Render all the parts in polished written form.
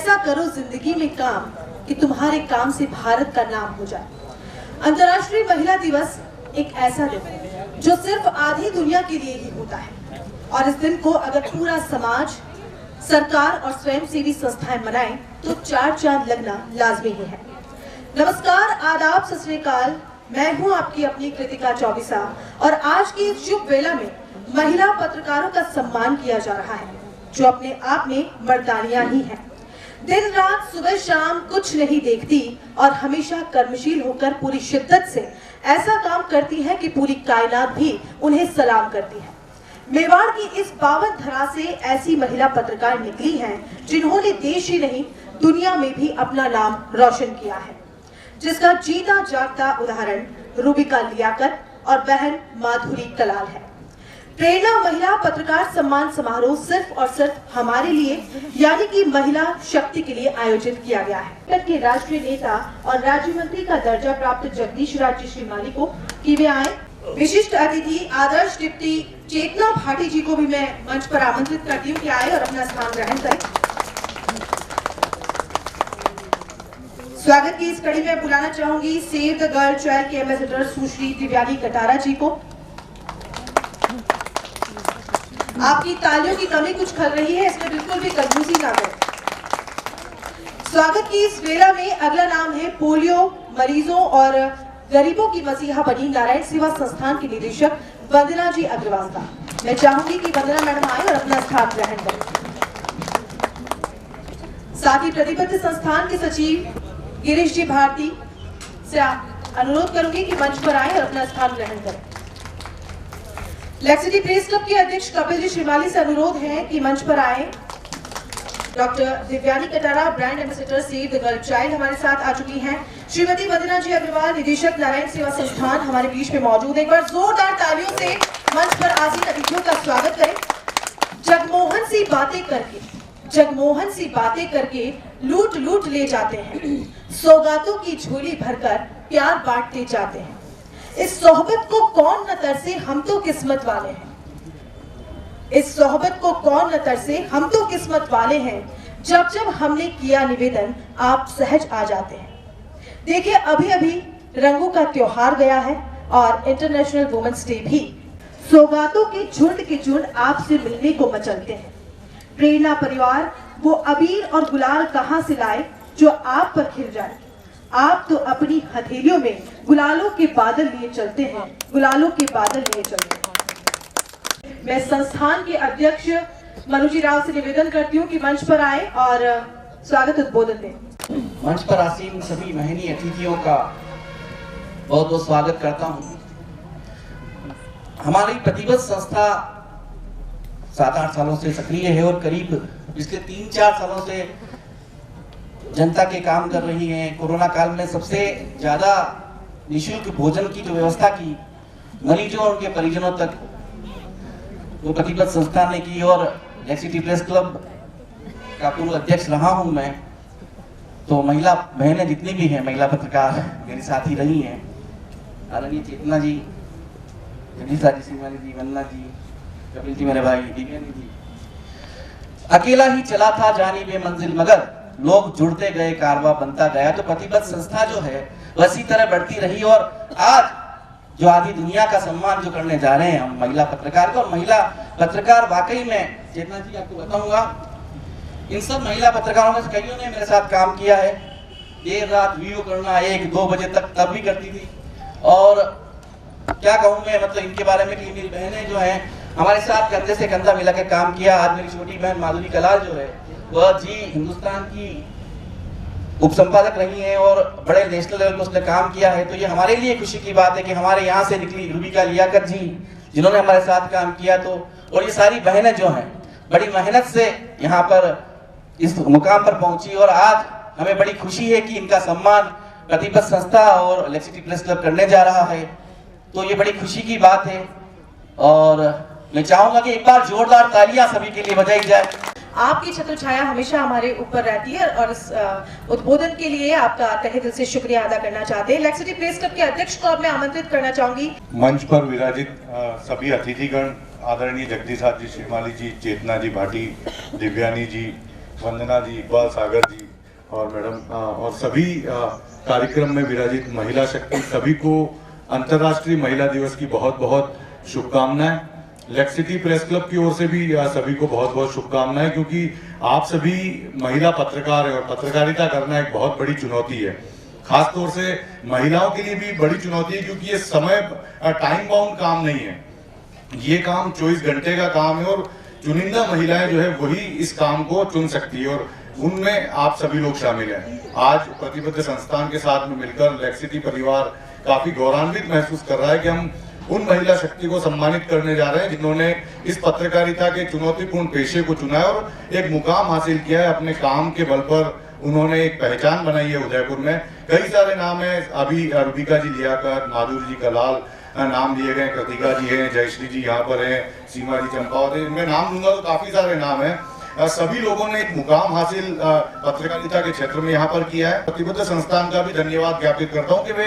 ऐसा करो जिंदगी में काम कि तुम्हारे काम से भारत का नाम हो जाए। अंतर्राष्ट्रीय महिला दिवस एक ऐसा दिन है जो सिर्फ आधी दुनिया के लिए ही होता है, और इस दिन को अगर पूरा समाज, सरकार और स्वयंसेवी संस्थाएं मनाएं तो चार चांद लगना लाजमी ही है। नमस्कार, आदाब, सत श्री अकाल। मैं हूं आपकी अपनी कृतिका चौबीसा और आज की इस शुभ वेला में महिला पत्रकारों का सम्मान किया जा रहा है जो अपने आप में मर्दानियां ही हैं। दिन रात सुबह शाम कुछ नहीं देखती और हमेशा कर्मशील होकर पूरी शिद्दत से ऐसा काम करती है कि पूरी कायनात भी उन्हें सलाम करती है। मेवाड़ की इस पावन धरा से ऐसी महिला पत्रकार निकली हैं जिन्होंने देश ही नहीं दुनिया में भी अपना नाम रोशन किया है, जिसका जीता जागता उदाहरण रूबिका लियाकत और बहन माधुरी कलाल है। प्रेरणा महिला पत्रकार सम्मान समारोह सिर्फ और सिर्फ हमारे लिए यानी कि महिला शक्ति के लिए आयोजित किया गया है। के राष्ट्रीय नेता और राज्य मंत्री का दर्जा प्राप्त जगदीश राज श्रीमाली को कि वे आए। विशिष्ट अतिथि आदर्श डिप्टी चेतना भाटी जी को भी मैं मंच पर आमंत्रित करती हूँ कि आए और अपना स्थान ग्रहण करें। स्वागत की इस कड़ी में बुलाना चाहूंगी सेव द गर्ल चाइल्ड के एम्बेसडर सुश्री दिव्यानी कटारा जी को। आपकी तालियों की कमी कुछ खल रही है, इसमें बिल्कुल भी कंजूसी ना करें। स्वागत की इस वेला में अगला नाम है पोलियो मरीजों और गरीबों की मसीहा बनी नारायण सेवा संस्थान की निदेशक वंदना जी अग्रवाल का। मैं चाहूंगी कि वंदना मैडम आए और अपना स्थान ग्रहण करें। साथ ही प्रतिबद्ध संस्थान के सचिव गिरीश जी भारती से अनुरोध करूंगी कि मंच पर आए और अपना स्थान ग्रहण करें। लेक्सिटी प्रेस क्लब के अध्यक्ष कपिल जी श्रीमाली से अनुरोध है कि मंच पर आए। Doctor Divyani Katara brand ambassador save the girl child हमारे साथ आ चुकी हैं। श्रीमती वंदना जी अग्रवाल निदेशक नारायण सेवा संस्थान हमारे बीच में मौजूद है। एक बार जोरदार तालियों से मंच पर आसीन अतिथियों का स्वागत करें। जगमोहन सी बातें करके लूट लूट ले जाते हैं, सौगातों की झोली भरकर प्यार बांटते जाते हैं। इस सोहबत को कौन न तरसे, हम तो किस्मत वाले हैं। इस सोहबत को कौन न तरसे, हम तो किस्मत वाले हैं। जब जब हमने किया निवेदन आप सहज आ जाते हैं। देखिए, अभी अभी रंगों का त्योहार गया है और इंटरनेशनल वुमेन्स डे भी। सौगातों के झुंड आपसे मिलने को मचलते हैं। प्रेरणा परिवार वो अबीर और गुलाल कहां से लाए जो आप पर खिल जाए। आप तो अपनी हथेलियों में गुलालों के बादल लिए चलते हैं, गुलालों के बादल लिए चलते हैं। मैं संस्थान के अध्यक्ष मनुजी राव से निवेदन करती हूँ कि मंच पर आए और स्वागत उद्बोधन दें। मंच पर आसीन सभी महनी अतिथियों का बहुत बहुत स्वागत करता हूँ। हमारी प्रतिबद्ध संस्था 7-8 सालों से सक्रिय है और करीब पिछले 3-4 सालों से जनता के काम कर रही है। कोरोना काल में सबसे ज्यादा निःशुल्क भोजन की जो व्यवस्था की मरीजों और उनके परिजनों तक, वो प्रतिबद्ध संस्था ने की। और लेक्सिटी प्रेस क्लब का पूर्व अध्यक्ष रहा हूं मैं, तो महिला बहनें जितनी भी हैं, महिला पत्रकार मेरे साथ ही रही हैं। आदरणीय चेतना जी, जगदीश जी श्रीमाली जी, वंदना जी, कपिल जी मेरे भाई, दिव्यानी जी। अकेला ही चला था जानी बेमंजिल मगर लोग जुड़ते गए, कारवा बनता गया। तो प्रतिबद्ध संस्था जो है वह इसी तरह बढ़ती रही और आज जो आधी दुनिया का सम्मान जो करने जा रहे हैं हम महिला पत्रकार को। और महिला पत्रकार वाकई में, चेतना जी आपको बताऊंगा, इन सब महिला पत्रकारों में से कईयों ने मेरे साथ काम किया है। देर रात वीडियो करना 1-2 बजे तक तब भी करती थी। और क्या कहूँ मैं, मतलब इनके बारे में कि मेरी बहनें जो हैं हमारे साथ कंधे से कंधा मिलाकर काम किया। आज मेरी छोटी बहन माधुरी कलाल जो है वह जी हिंदुस्तान की उप संपादक रही हैं और बड़े नेशनल लेवल पर उसने काम किया है। तो ये हमारे लिए खुशी की बात है कि हमारे यहाँ से निकली रूबिका लियाकत जी जिन्होंने हमारे साथ काम किया। तो और ये सारी बहनें जो हैं बड़ी मेहनत से यहाँ पर इस मुकाम पर पहुंची और आज हमें बड़ी खुशी है कि इनका सम्मान प्रतिबद्ध संस्था और लेक्सिटी प्रेस क्लब करने जा रहा है। तो ये बड़ी खुशी की बात है और मैं चाहूंगा कि एक बार जोरदार तालियां सभी के लिए बजाई जाए। आपकी छत्र छाया हमेशा हमारे ऊपर रहती है और इस उद्बोधन के लिए आपका तहे दिल से शुक्रिया अदा करना चाहते हैं। लेक्सिटी प्रेस क्लब के अध्यक्ष को अब मैं आमंत्रित करना चाहूंगी। मंच पर विराजित सभी अतिथिगण, आदरणीय जगदीश जी श्रीमाली जी, चेतना जी भाटी, दिव्यानी जी, वंदना जी, इकबाल सागर जी और मैडम और सभी कार्यक्रम में विराजित महिला शक्ति, सभी को अंतर्राष्ट्रीय महिला दिवस की बहुत बहुत शुभकामनाएं। लेक्स सिटी प्रेस क्लब की ओर से भी सभी को बहुत बहुत शुभकामनाएं, क्योंकि आप सभी महिला पत्रकार हैं और पत्रकारिता करना एक बहुत बड़ी चुनौती है। खास तौर से महिलाओं के लिए भी बड़ी चुनौती है, क्योंकि ये समय टाइम बाउंड काम नहीं है। ये काम 24 घंटे का काम है और चुनिंदा महिलाएं जो है वही इस काम को चुन सकती है और उनमें आप सभी लोग शामिल हैं। आज प्रतिबद्ध संस्थान के साथ में मिलकर लेक्स सिटी परिवार काफी गौरवान्वित महसूस कर रहा है कि हम उन महिला शक्ति को सम्मानित करने जा रहे हैं जिन्होंने इस पत्रकारिता के चुनौतीपूर्ण पेशे को चुना है और एक मुकाम हासिल किया है। अपने काम के बल पर उन्होंने एक पहचान बनाई है उदयपुर में। कई सारे नाम है, अभी रूबिका जी लियाकत, माधुरी जी कलाल नाम दिए गए, कृतिका जी हैं, जयश्री जी यहाँ पर हैं, सीमा जी चंपावत, इनमें नाम लूंगा तो काफी सारे नाम हैं। सभी लोगों ने एक मुकाम हासिल पत्रकारिता के क्षेत्र में यहाँ पर किया है। प्रतिबद्ध संस्थान का भी धन्यवाद ज्ञापित करता हूँ कि वे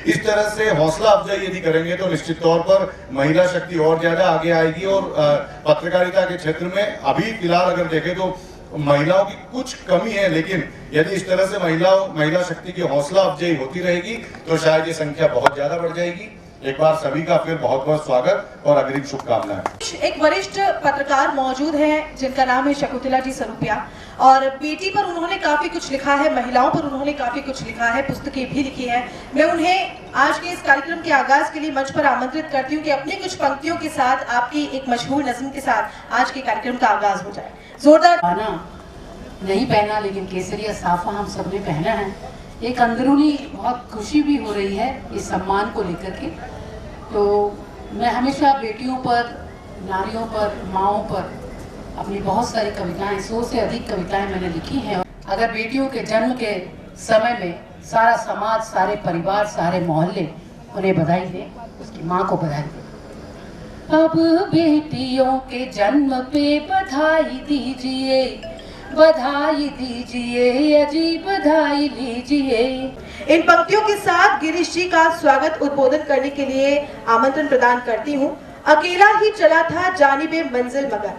इस तरह से हौसला अफजाई यदि करेंगे तो निश्चित तौर पर महिला शक्ति और ज्यादा आगे आएगी और पत्रकारिता के क्षेत्र में अभी फिलहाल अगर देखें तो महिलाओं की कुछ कमी है, लेकिन यदि इस तरह से महिला शक्ति की हौसला अफजाई होती रहेगी तो शायद ये संख्या बहुत ज्यादा बढ़ जाएगी। एक बार सभी का फिर बहुत बहुत स्वागत और अग्रिम शुभकामनाएं। एक वरिष्ठ पत्रकार मौजूद हैं जिनका नाम है शकुंतला जी सरूपिया, और बेटी पर उन्होंने काफी कुछ लिखा है, महिलाओं पर उन्होंने काफी कुछ लिखा है, पुस्तकें भी लिखी है। मैं उन्हें आज के इस कार्यक्रम के आगाज के लिए मंच पर आमंत्रित करती हूँ कि अपनी कुछ पंक्तियों के साथ, आपकी एक मशहूर नज़्म के साथ आज के कार्यक्रम का आगाज हो जाए। जोरदार नहीं पहना, लेकिन केसरिया साफा हम सबने पहना है। एक अंदरूनी बहुत खुशी भी हो रही है इस सम्मान को लेकर के। तो मैं हमेशा बेटियों पर, नारियों पर, माँओं पर अपनी बहुत सारी कविताएं, 100 से अधिक कविताएं मैंने लिखी हैं। अगर बेटियों के जन्म के समय में सारा समाज, सारे परिवार, सारे मोहल्ले उन्हें बधाई दे, उसकी माँ को बधाई दे। अब बेटियों के जन्म पे बधाई दीजिए, बधाई दीजिए, अजी बधाई लीजिए। इन पंक्तियों के साथ गिरीश जी का स्वागत उद्बोधन करने के लिए आमंत्रण प्रदान करती हूँ। अकेला ही चला था जानिबे मंजिल मगर,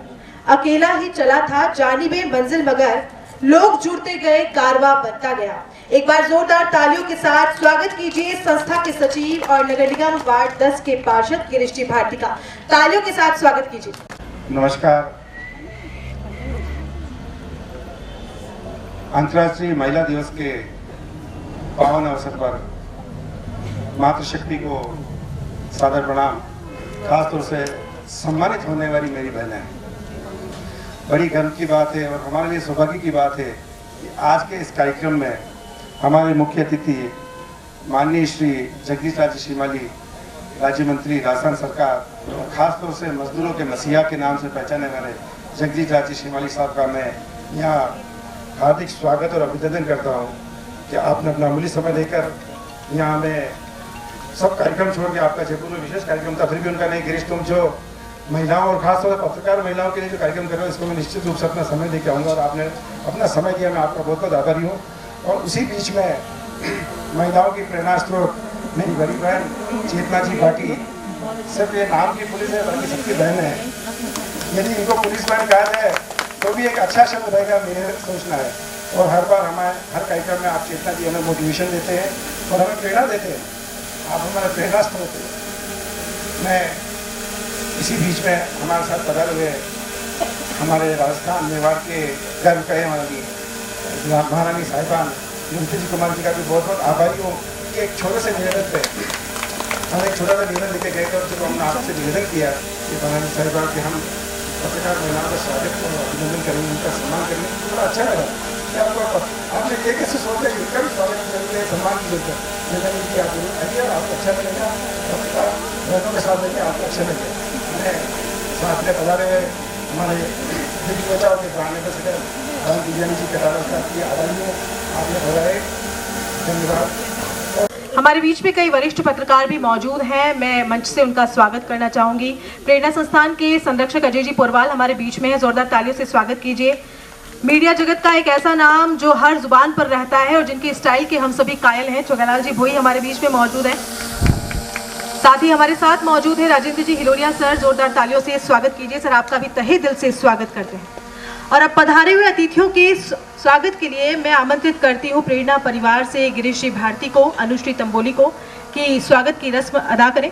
अकेला ही चला था जानिबे मंजिल मगर, लोग जुड़ते गए कारवां बनता गया। एक बार जोरदार तालियों के साथ स्वागत कीजिए संस्था के सचिव और नगर निगम वार्ड 10 के पार्षद गिरीश जी भारती का। तालियों के साथ स्वागत कीजिए। नमस्कार। अंतर्राष्ट्रीय महिला दिवस के पावन अवसर पर मातृशक्ति को सादर प्रणाम। खासतौर से सम्मानित होने वाली मेरी बहनें, बड़ी गर्व की बात है और हमारे लिए सौभाग्य की बात है कि आज के इस कार्यक्रम में हमारे मुख्य अतिथि माननीय श्री जगदीश राजे श्रीमाली, राज्य मंत्री राजस्थान सरकार, और खासतौर से मजदूरों के मसीहा के नाम से पहचाने वाले जगदीश राजे श्रीमाली साहब का मैं यहाँ हार्दिक स्वागत और अभिनंदन करता हूँ कि आपने अपना अमूल्य समय लेकर यहाँ में सब कार्यक्रम छोड़ के, आपका जयपुर में विशेष कार्यक्रम था, फिर भी उनका नहीं। गिरीश, तुम जो महिलाओं और खासतौर से पत्रकार महिलाओं के लिए जो कार्यक्रम कर रहे हो, इसको मैं निश्चित रूप से अपना समय लेके आऊँगा और आपने अपना समय दिया, मैं आपका बहुत बहुत आभारी हूँ। और उसी बीच में महिलाओं की प्रेरणा स्रोत मेरी बड़ी बहन चेतना जी भाटी, सिर्फ ये नाम की पुलिस है बल्कि सबकी बहन है। यदि इनको पुलिस बहन कहा जाए तो भी एक अच्छा शब्द रहेगा, मेरे सोचना है। और हर बार हमारे हर कार्यक्रम में आप चेतना जी हमें मोटिवेशन देते हैं और हमें प्रेरणा देते हैं, आप हमारे प्रेरणा स्रोत हैं। मैं इसी बीच में हमारे साथ पधारे हुए हमारे राजस्थान मेवाड़ के गर्व कहे वाली महारानी साहिबान मुंशी जी कुमार जी का भी बहुत बहुत आभारी हूँ कि एक छोटे से निवेदन पे हम एक छोटा सा निवेदन लेके गए थे और जब हमने आपसे निवेदन किया कि महारानी साहिबान के हम पत्रकार महिलाओं का स्वागत और अभिनंदन करेंगे, उनका सम्मान करेंगे, तो बड़ा अच्छा लगा कि आपने एक ऐसे सोचा कि इनका भी स्वागत करेंगे, सम्मान की जरूरत है। मैंने कि आप जरूर आइए और आपको अच्छा लगेगा, पत्रकार बहनों के साथ लेके आपको अच्छा लगेगा। मैंने साथ में पधारे हुए हमारे बेटी बचाओ के ब्रांड एम्बेसडर बिरयानी जी कटारा साहब की आभारी हूँ, आपने पधारे, धन्यवाद। हमारे बीच में कई वरिष्ठ पत्रकार भी मौजूद हैं, मैं मंच से उनका स्वागत करना चाहूंगी। प्रेरणा संस्थान के संरक्षक अजय जी पोरवाल हमारे बीच में है, जोरदार तालियों से स्वागत कीजिए। मीडिया जगत का एक ऐसा नाम जो हर जुबान पर रहता है और जिनके स्टाइल के हम सभी कायल हैं, चोगालाल जी भोई हमारे बीच में मौजूद हैं। साथ ही हमारे साथ मौजूद है राजेंद्र जी हिलोरिया सर, जोरदार तालियों से स्वागत कीजिए। सर, आपका भी तहे दिल से स्वागत करते हैं। और अब पधारे हुए अतिथियों के स्वागत के लिए मैं आमंत्रित करती हूँ प्रेरणा परिवार से गिरीश जी भारती को, अनुश्री तंबोली को कि स्वागत की रस्म अदा करें।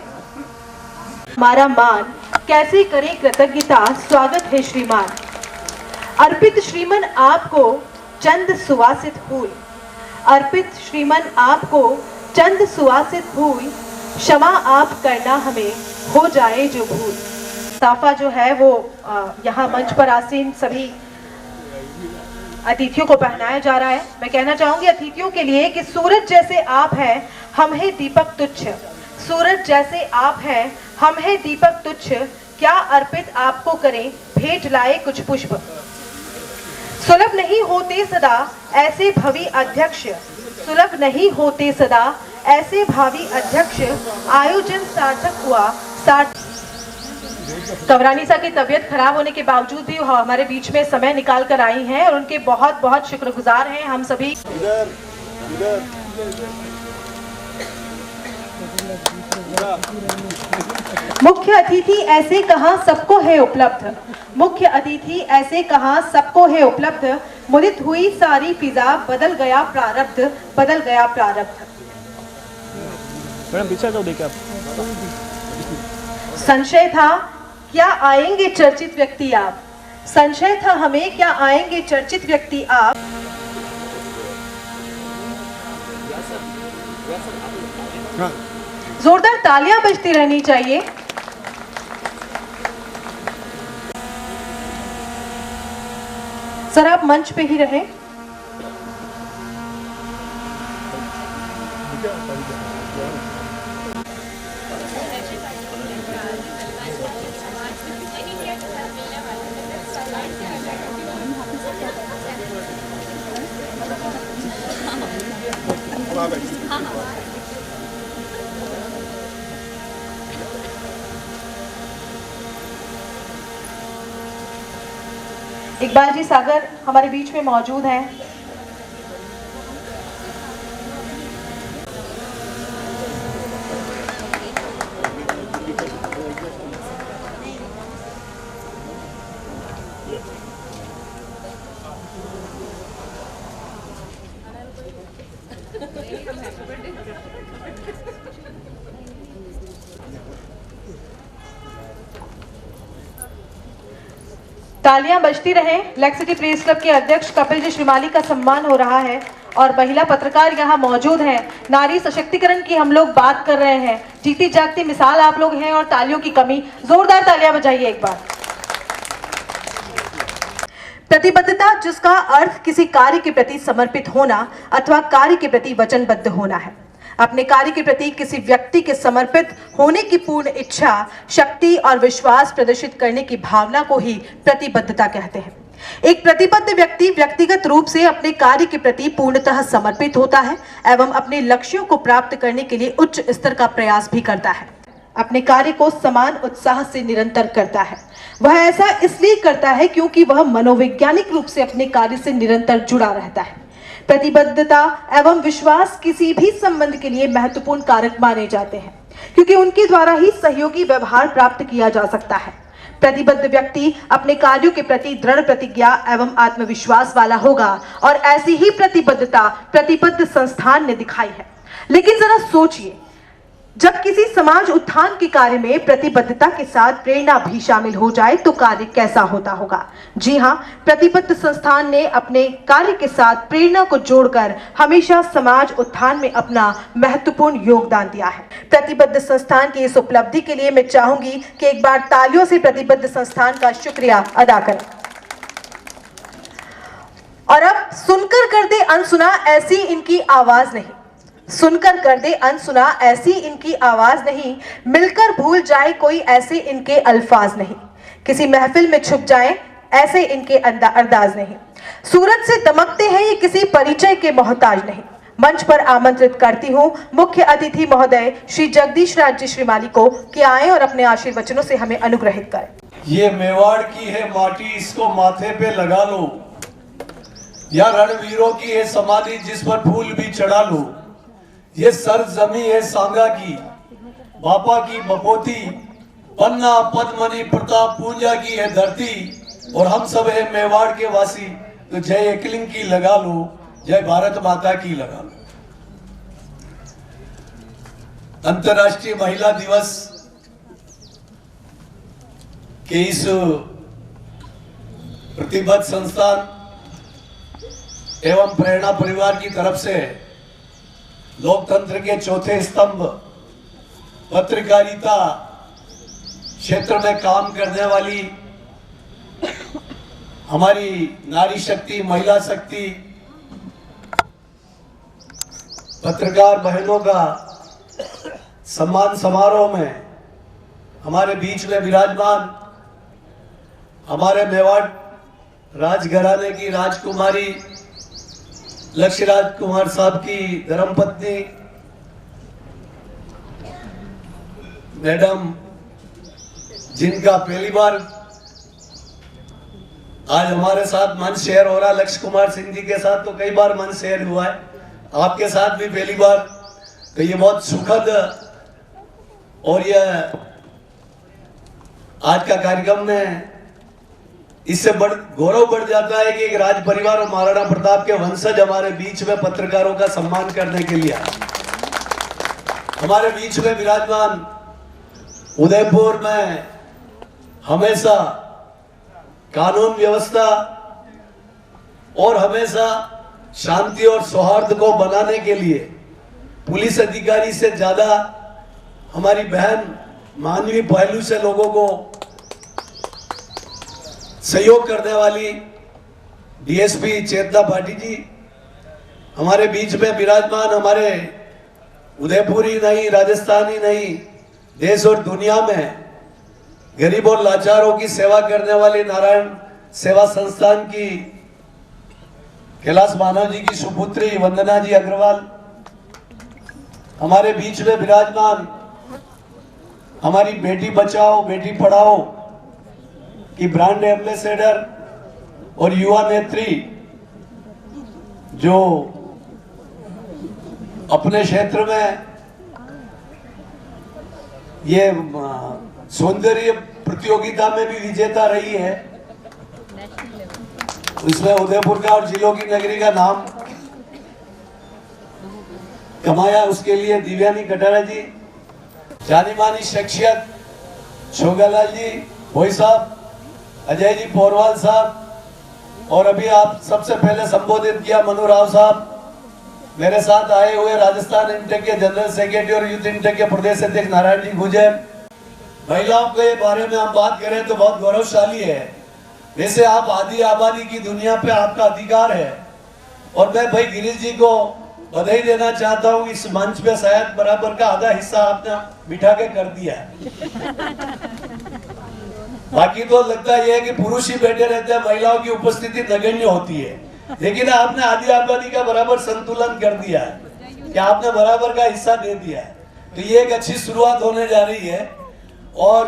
हमारा मान कैसे करें कृतज्ञता, स्वागत है श्रीमान। अर्पित श्रीमन आपको चंद सुवासित फूल, अर्पित श्रीमन आपको चंद सुवासित फूल, क्षमा आप करना हमें हो जाए जो भूल। साफा जो है वो यहाँ मंच पर आसीन सभी अतिथियों को पहनाया जा रहा है। मैं कहना चाहूंगी अतिथियों के लिए कि सूरज जैसे आप हैं, हम हैं दीपक तुच्छ। सूरज जैसे आप हैं, हम हैं दीपक तुच्छ, क्या अर्पित आपको करें, भेंट लाए कुछ पुष्प। सुलभ नहीं होते सदा ऐसे भवी अध्यक्ष, सुलभ नहीं होते सदा ऐसे भावी अध्यक्ष, आयोजन सार्थक हुआ। कवरानी सा की तबीयत खराब होने के बावजूद भी वह हमारे बीच में समय निकाल कर आई हैं और उनके बहुत बहुत शुक्रगुजार हैं हम सभी। मुख्य अतिथि ऐसे कहां सबको है उपलब्ध, मुख्य अतिथि ऐसे कहां सबको है उपलब्ध, मुदित हुई सारी फिजा, बदल गया प्रारब्ध, बदल गया प्रारब्ध। मैडम पीछे जाओ, देखिए आप। संशय था क्या आएंगे चर्चित व्यक्ति आप, संशय था हमें क्या आएंगे चर्चित व्यक्ति आप। जोरदार तालियां बजती रहनी चाहिए। सर आप मंच पे ही रहें। इकबाल जी सागर हमारे बीच में मौजूद हैं। तालियां बजती रहें। लेक सिटी प्रेस क्लब के अध्यक्ष कपिल जी श्रीमाली का सम्मान हो रहा है और महिला पत्रकार यहाँ मौजूद हैं। नारी सशक्तिकरण की हम लोग बात कर रहे हैं, जीती जागती मिसाल आप लोग हैं और तालियों की कमी। जोरदार तालियां बजाइए एक बार। प्रतिबद्धता जिसका अर्थ किसी कार्य के प्रति समर्पित होना अथवा कार्य के प्रति वचनबद्ध होना है। अपने कार्य के प्रति किसी व्यक्ति के समर्पित होने की पूर्ण इच्छा, शक्ति और विश्वास प्रदर्शित करने की भावना को ही प्रतिबद्धता कहते हैं। एक प्रतिबद्ध व्यक्ति व्यक्तिगत रूप से अपने कार्य के प्रति पूर्णतः समर्पित होता है एवं अपने लक्ष्यों को प्राप्त करने के लिए उच्च स्तर का प्रयास भी करता है। अपने कार्य को समान उत्साह से निरंतर करता है। वह ऐसा इसलिए करता है क्योंकि वह मनोवैज्ञानिक रूप से अपने कार्य से निरंतर जुड़ा रहता है। प्रतिबद्धता एवं विश्वास किसी भी संबंध के लिए महत्वपूर्ण कारक माने जाते हैं क्योंकि उनके द्वारा ही सहयोगी व्यवहार प्राप्त किया जा सकता है। प्रतिबद्ध व्यक्ति अपने कार्यों के प्रति दृढ़ प्रतिज्ञा एवं आत्मविश्वास वाला होगा और ऐसी ही प्रतिबद्धता प्रतिबद्ध संस्थान ने दिखाई है। लेकिन जरा सोचिए, जब किसी समाज उत्थान के कार्य में प्रतिबद्धता के साथ प्रेरणा भी शामिल हो जाए तो कार्य कैसा होता होगा। जी हाँ, प्रतिबद्ध संस्थान ने अपने कार्य के साथ प्रेरणा को जोड़कर हमेशा समाज उत्थान में अपना महत्वपूर्ण योगदान दिया है। प्रतिबद्ध संस्थान की इस उपलब्धि के लिए मैं चाहूंगी कि एक बार तालियों से प्रतिबद्ध संस्थान का शुक्रिया अदा करें। और अब सुनकर कर दे अनसुना ऐसी इनकी आवाज नहीं, सुनकर कर दे अनसुना ऐसी इनकी आवाज नहीं, मिलकर भूल जाए कोई ऐसे इनके अल्फाज नहीं, किसी महफिल में छुप जाए ऐसे इनके अंदाज नहीं, सूरज से दमकते हैं ये किसी परिचय के मोहताज नहीं। मंच पर आमंत्रित करती हूँ मुख्य अतिथि महोदय श्री जगदीश राज जी श्रीमाली को कि आए और अपने आशीर्वचनों से हमें अनुग्रहित करें। ये मेवाड़ की है माटी, इसको माथे पे लगा लो, या रणवीरों की है समाधि जिस पर फूल भी चढ़ा लो। ये सरजमी है सांगा की, बापा की बपोती, पन्ना पद्मनी प्रताप पूंजा की है धरती। और हम सब है मेवाड़ के वासी, तो जय एकलिंग की लगा लो, जय भारत माता की लगा लो। अंतर्राष्ट्रीय महिला दिवस के इस प्रतिबद्ध संस्थान एवं प्रेरणा परिवार की तरफ से लोकतंत्र के चौथे स्तंभ पत्रकारिता क्षेत्र में काम करने वाली हमारी नारी शक्ति, महिला शक्ति, पत्रकार बहनों का सम्मान समारोह में हमारे बीच में विराजमान हमारे मेवाड़ राजघराने की राजकुमारी लक्ष्य राजकुमार साहब की धर्मपत्नी मैडम, जिनका पहली बार आज हमारे साथ मंच शेयर हो रहा है। लक्ष्य कुमार सिंह जी के साथ तो कई बार मंच शेयर हुआ है, आपके साथ भी पहली बार, तो ये बहुत सुखद और यह आज का कार्यक्रम में इससे गौरव बढ़ जाता है कि एक राज परिवार और महाराणा प्रताप के वंशज हमारे बीच में पत्रकारों का सम्मान करने के लिए हमारे बीच में विराजमान। उदयपुर में हमेशा कानून व्यवस्था और हमेशा शांति और सौहार्द को बनाने के लिए पुलिस अधिकारी से ज्यादा हमारी बहन मानवीय पहलू से लोगों को सहयोग करने वाली डीएसपी चेतना भाटी जी हमारे बीच में विराजमान। हमारे उदयपुर ही नहीं, राजस्थान ही नहीं, देश और दुनिया में गरीब और लाचारों की सेवा करने वाले नारायण सेवा संस्थान की कैलाश मानव जी की सुपुत्री वंदना जी अग्रवाल हमारे बीच में विराजमान। हमारी बेटी बचाओ बेटी पढ़ाओ की ब्रांड एम्बेसडर और युवा नेत्री, जो अपने क्षेत्र में ये सौंदर्य प्रतियोगिता में भी विजेता रही है, इसमें उदयपुर का और जिलों की नगरी का नाम कमाया। उसके लिए दिव्यानी कटारा जी, जानी मानी शख्सियत छोगालाल जी, भोई साहब, अजय जी पोरवाल साहब, और अभी आप सबसे पहले संबोधित किया मनु राव साहब, मेरे साथ आए हुए राजस्थान इंटेक के जनरल सेक्रेटरी और यूथ इंटेक के प्रदेश अध्यक्ष नारायण जी गुजर। महिलाओं के बारे में हम बात करें तो बहुत गौरवशाली है। वैसे आप आदि आबादी की दुनिया पे आपका अधिकार है, और मैं भाई गिरीश जी को बधाई देना चाहता हूँ। इस मंच पे शायद बराबर का आधा हिस्सा आपने बिठा के कर दिया। बाकी तो लगता यह है कि पुरुष ही बैठे रहते हैं, महिलाओं की उपस्थिति नगण्य होती है, लेकिन आपने आदि आबादी का बराबर संतुलन कर दिया है कि आपने बराबर का हिस्सा दे दिया है। तो ये एक अच्छी शुरुआत होने जा रही है। और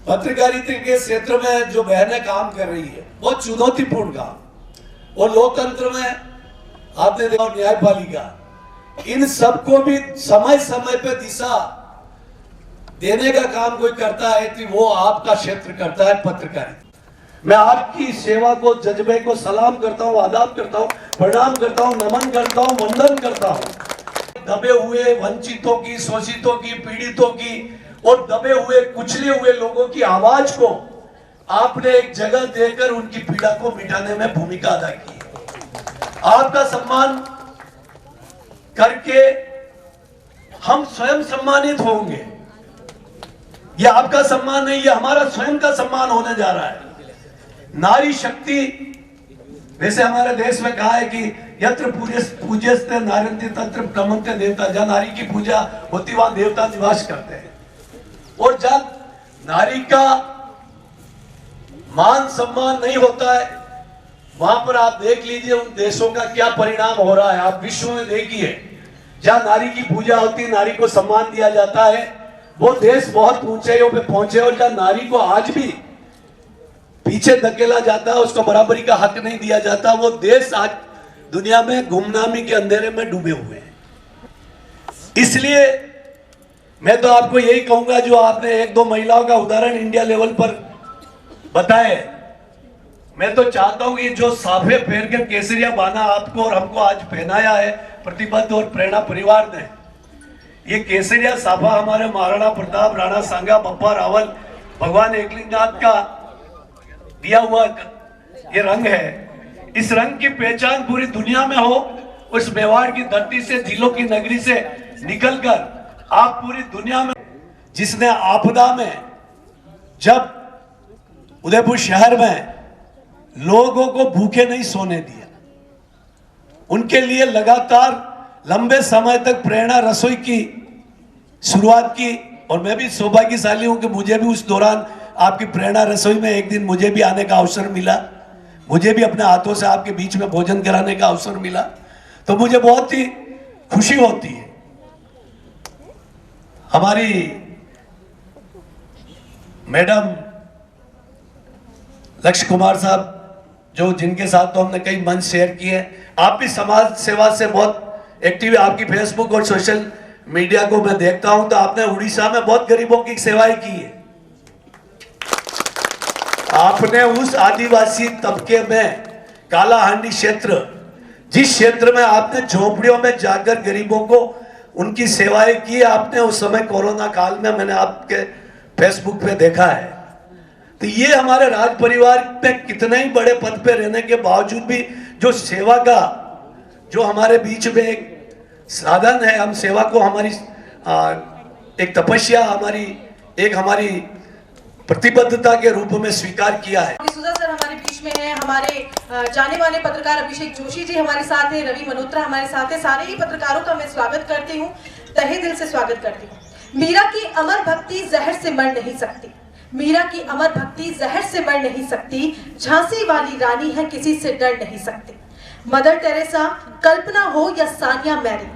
पत्रकारिता के क्षेत्र में जो बहनें काम कर रही है बहुत चुनौतीपूर्ण काम, और लोकतंत्र में आपने देखा न्यायपालिका, इन सबको भी समय समय पे दिशा देने का काम कोई करता है कि वो आपका क्षेत्र करता है पत्रकारिता। मैं आपकी सेवा को, जज्बे को सलाम करता हूँ, आदाब करता हूँ, प्रणाम करता हूँ, नमन करता हूँ, वंदन करता हूँ। दबे हुए वंचितों की, शोषितों की, पीड़ितों की और दबे हुए कुचले हुए लोगों की आवाज को आपने एक जगह देकर उनकी पीड़ा को मिटाने में भूमिका अदा की। आपका सम्मान करके हम स्वयं सम्मानित होंगे। यह आपका सम्मान नहीं, यह हमारा स्वयं का सम्मान होने जा रहा है। नारी शक्ति, वैसे हमारे देश में कहा है कि यत्र पूज्यस्ते नारयन्ति तत्र प्रमन्ते देवता, जहां नारी की पूजा होती वहां देवता निवास करते हैं। और जब नारी का मान सम्मान नहीं होता है, वहां पर आप देख लीजिए उन देशों का क्या परिणाम हो रहा है। आप विश्व में देखिए, जहां नारी की पूजा होती है, नारी को सम्मान दिया जाता है, वो देश बहुत ऊंचाइयों पे पहुंचे। और जहां नारी को आज भी पीछे धकेला जाता है, उसको बराबरी का हक नहीं दिया जाता, वो देश आज दुनिया में गुमनामी के अंधेरे में डूबे हुए हैं। इसलिए मैं तो आपको यही कहूंगा, जो आपने एक दो महिलाओं का उदाहरण इंडिया लेवल पर बताए, मैं तो चाहता हूं कि जो साफे पहन कर केसरिया बाना आपको और हमको आज पहनाया है प्रतिबद्ध और प्रेरणा परिवार ने, ये केसरिया साफा हमारे महाराणा प्रताप, राणा सांगा, बप्पा रावल, भगवान एकलिंगनाथ का दिया हुआ ये रंग है। इस रंग की पहचान पूरी दुनिया में हो, उस मेवाड़ की धरती से, झीलों की नगरी से निकलकर आप पूरी दुनिया में, जिसने आपदा में जब उदयपुर शहर में लोगों को भूखे नहीं सोने दिया, उनके लिए लगातार लंबे समय तक प्रेरणा रसोई की शुरुआत की। और मैं भी सौभाग्यशाली हूं कि मुझे भी उस दौरान आपकी प्रेरणा रसोई में एक दिन मुझे भी आने का अवसर मिला, मुझे भी अपने हाथों से आपके बीच में भोजन कराने का अवसर मिला, तो मुझे बहुत ही खुशी होती है। हमारी मैडम लक्ष्य कुमार साहब, जो जिनके साथ तो हमने कई मंच शेयर किए, आप भी समाज सेवा से बहुत एक्टिव है। आपकी फेसबुक और सोशल मीडिया को मैं देखता हूं तो आपने उड़ीसा में बहुत गरीबों की सेवाएं की है। आपने उस आदिवासी तबके में कालाहांडी क्षेत्र, जिस क्षेत्र में आपने झोपड़ियों में जाकर गरीबों को उनकी सेवाएं की, आपने उस समय कोरोना काल में मैंने आपके फेसबुक पे देखा है। तो ये हमारे राज परिवार में कितने ही बड़े पद पे रहने के बावजूद भी जो सेवा का जो हमारे बीच में एक साधन है, हम सेवा को हमारी एक तपस्या, हमारी प्रतिबद्धता के रूप में स्वीकार किया है। सुधा सर हमारे बीच में है, हमारे जाने माने पत्रकार अभिषेक जोशी जी हमारे साथ है, रवि मल्होत्रा हमारे साथ है। सारे ही पत्रकारों का मैं स्वागत करती हूँ, तहे दिल से स्वागत करती हूँ। मीरा की अमर भक्ति जहर से मर नहीं सकती, मीरा की अमर भक्ति जहर से मर नहीं सकती, झांसी वाली रानी है किसी से डर नहीं सकती। मदर टेरेसा, कल्पना हो या सानिया मैरी,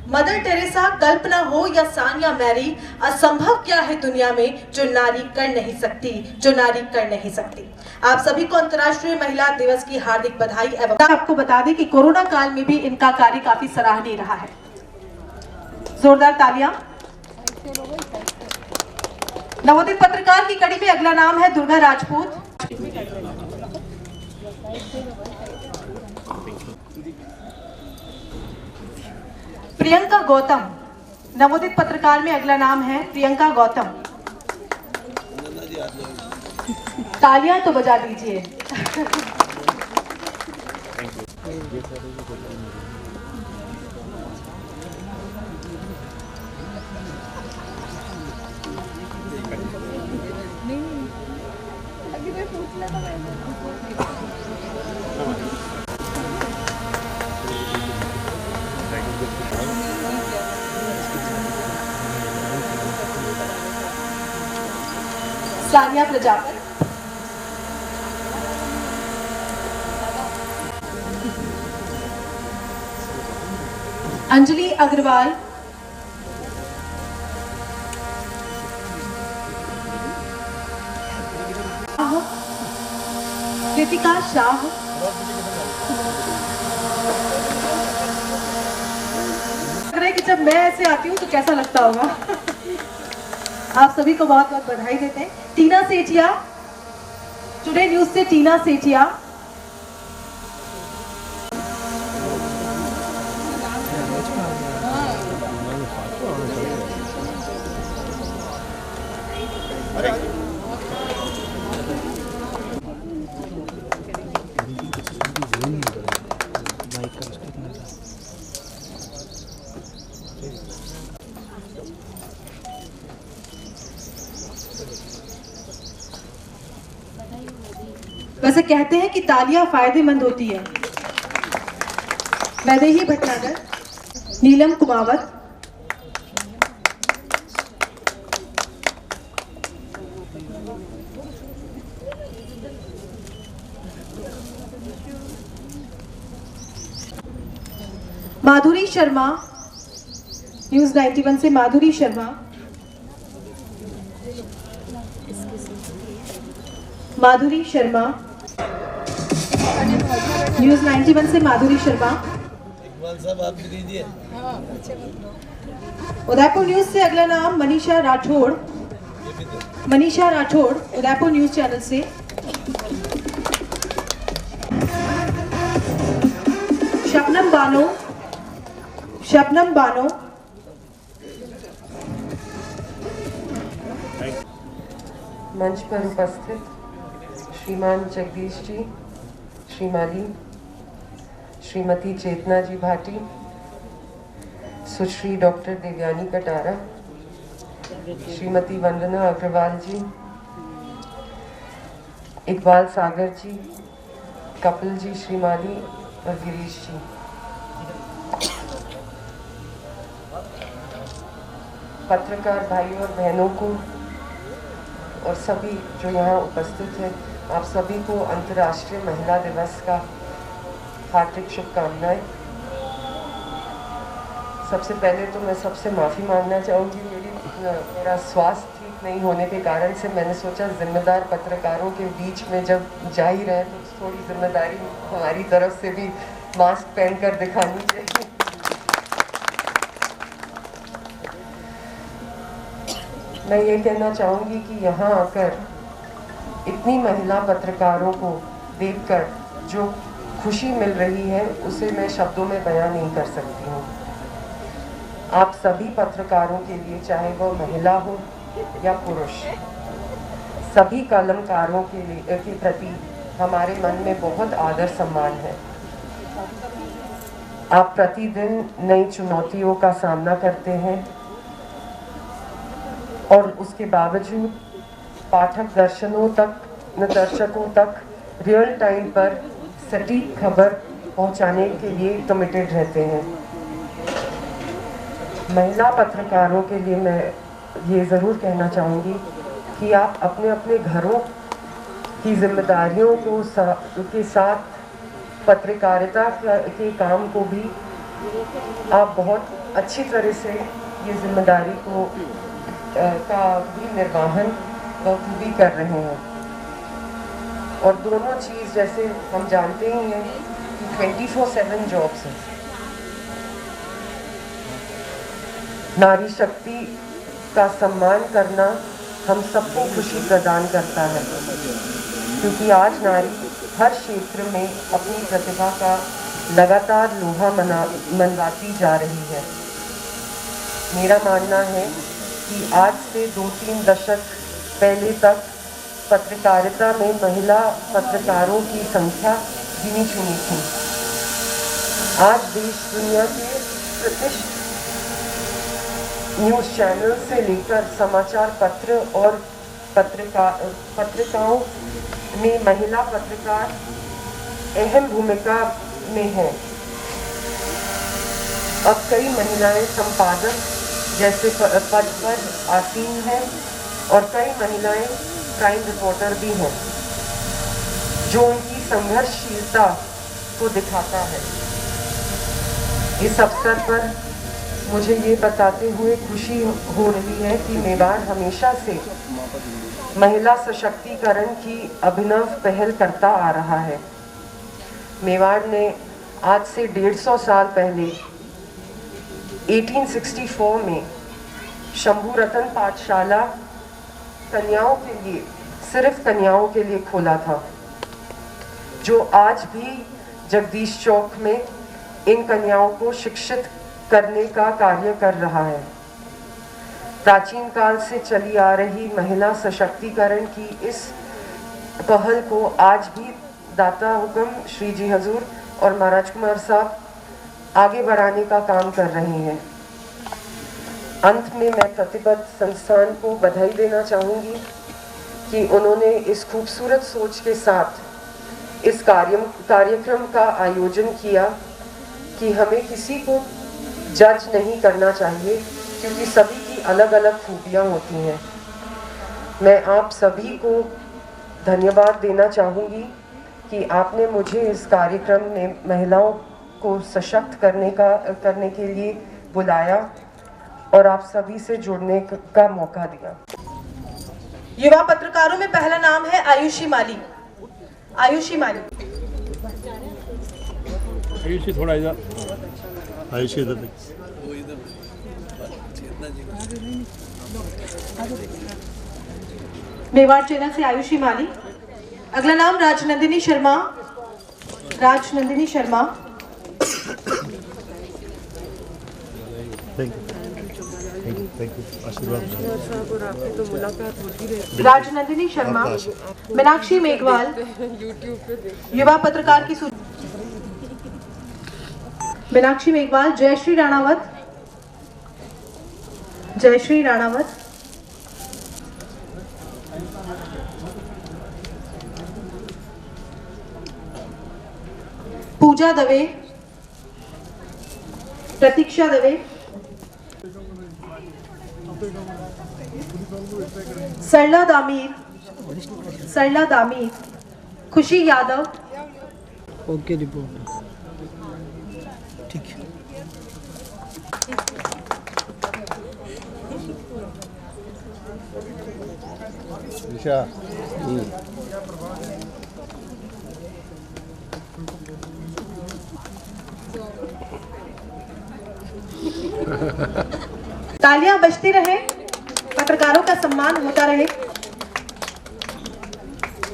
मदर टेरेसा, कल्पना हो या सानिया मैरी, असंभव क्या है दुनिया में जो नारी कर नहीं सकती, जो नारी कर नहीं सकती। आप सभी को अंतर्राष्ट्रीय महिला दिवस की हार्दिक बधाई। एवं आपको बता दें कि कोरोना काल में भी इनका कार्य काफी सराहनीय रहा है। जोरदार तालियां। नवोदित पत्रकार की कड़ी में अगला नाम है दुर्गा राजपूत। प्रियंका गौतम, नवोदित पत्रकार में अगला नाम है प्रियंका गौतम। तालियां तो बजा दीजिए। सानिया प्रजापति, अंजलि अग्रवाल, कृतिका शाह, लग रहा है कि जब मैं ऐसे आती हूँ तो कैसा लगता होगा। आप सभी को बहुत बहुत बधाई देते हैं। टीना सेठिया, टुडे न्यूज से टीना सेठिया। वैसे कहते हैं कि तालियां फायदेमंद होती है। वैदेही भटनागर, नीलम कुमावत, माधुरी शर्मा, न्यूज 91 से माधुरी शर्मा, माधुरी शर्मा, न्यूज 91 से माधुरी शर्मा। उदयपुर न्यूज से अगला नाम मनीषा राठौड़, मनीषा राठौड़ उदयपुर न्यूज चैनल से। शबनम बानो, शबनम बानो, मंच पर उपस्थित श्रीमान जगदीश जी, श्रीमाली, श्रीमती चेतना जी भाटी, सुश्री डॉक्टर देवयानी कटारा, श्रीमती वंदना अग्रवाल जी, इकबाल सागर जी, कपिल जी, श्रीमाली और गिरीश जी। पत्रकार भाई और बहनों को और सभी जो यहाँ उपस्थित हैं, आप सभी को अंतर्राष्ट्रीय महिला दिवस का हार्दिक शुभकामनाएं। सबसे पहले तो मैं सबसे माफ़ी मांगना चाहूँगी, मेरा स्वास्थ्य ठीक नहीं होने के कारण से मैंने सोचा जिम्मेदार पत्रकारों के बीच में जब जा ही रहे तो थोड़ी जिम्मेदारी हमारी तरफ से भी मास्क पहनकर दिखानी चाहिए। मैं ये कहना चाहूँगी कि यहाँ आकर इतनी महिला पत्रकारों को देखकर जो खुशी मिल रही है उसे मैं शब्दों में बयां नहीं कर सकती हूँ। आप सभी पत्रकारों के लिए, चाहे वह महिला हो या पुरुष, सभी कलमकारों के प्रति हमारे मन में बहुत आदर सम्मान है। आप प्रतिदिन नई चुनौतियों का सामना करते हैं और उसके बावजूद पाठक दर्शकों तक रियल टाइम पर सटीक खबर पहुंचाने के लिए कमिटेड रहते हैं। महिला पत्रकारों के लिए मैं ये ज़रूर कहना चाहूँगी कि आप अपने अपने घरों की जिम्मेदारियों के साथ पत्रकारिता के काम को भी आप बहुत अच्छी तरह से ये जिम्मेदारी का भी निर्वहन भी कर रहे हैं। और दोनों चीज़, जैसे हम जानते ही हैं कि 24/7 जॉब्स हैं। नारी शक्ति का सम्मान करना हम सबको खुशी प्रदान करता है, क्योंकि आज नारी हर क्षेत्र में अपनी प्रतिभा का लगातार लोहा मनवाती जा रही है। मेरा मानना है कि आज से 2-3 दशक पहले तक पत्रकारिता में महिला पत्रकारों की संख्या गिनी चुनी थी। आज देश दुनिया के प्रतिष्ठित न्यूज़ चैनल से लेकर समाचार पत्र और पत्रिकाओं में महिला पत्रकार अहम भूमिका में हैं। अब कई महिलाएं संपादक जैसे पद पर आसीन हैं और कई महिलाएं क्राइम रिपोर्टर भी हैं, जो उनकी संघर्षशीलता को दिखाता है। इस अवसर पर मुझे ये बताते हुए खुशी हो रही है कि मेवाड़ हमेशा से महिला सशक्तिकरण की अभिनव पहल करता आ रहा है। मेवाड़ ने आज से 150 साल पहले 1864 में शंभू रतन पाठशाला कन्याओं के लिए, सिर्फ कन्याओं के लिए खोला था, जो आज भी जगदीश चौक में इन कन्याओं को शिक्षित करने का कार्य कर रहा है। प्राचीन काल से चली आ रही महिला सशक्तिकरण की इस पहल को आज भी दाता हुक्म श्री जी हजूर और महाराज कुमार साहब आगे बढ़ाने का काम कर रहे हैं। अंत में मैं प्रतिबद्ध संस्थान को बधाई देना चाहूँगी कि उन्होंने इस खूबसूरत सोच के साथ इस कार्यक्रम का आयोजन किया कि हमें किसी को जज नहीं करना चाहिए, क्योंकि सभी की अलग अलग खूबियाँ होती हैं। मैं आप सभी को धन्यवाद देना चाहूँगी कि आपने मुझे इस कार्यक्रम में महिलाओं को सशक्त करने के लिए बुलाया और आप सभी से जुड़ने का मौका दिया। युवा पत्रकारों में पहला नाम है आयुषी माली। आयुषी माली। आयुषी थोड़ा इधर, आयुषी इधर। मेवाड़ चैनल से आयुषी माली। अगला नाम राजनंदिनी शर्मा। राजनंदिनी शर्मा। थैंक यू आशीर्वाद। राजनंदिनी शर्मा, मीनाक्षी मेघवाल, युवा पत्रकार की सूची। मीनाक्षी मेघवाल, जयश्री राणावत, जयश्री राणावत, पूजा दवे, प्रतीक्षा दवे, सरला दामीर, सरला दामीर, खुशी यादव, ओके रिपोर्ट ठीक है। निशा तालियां बजती रहे, पत्रकारों का सम्मान होता रहे।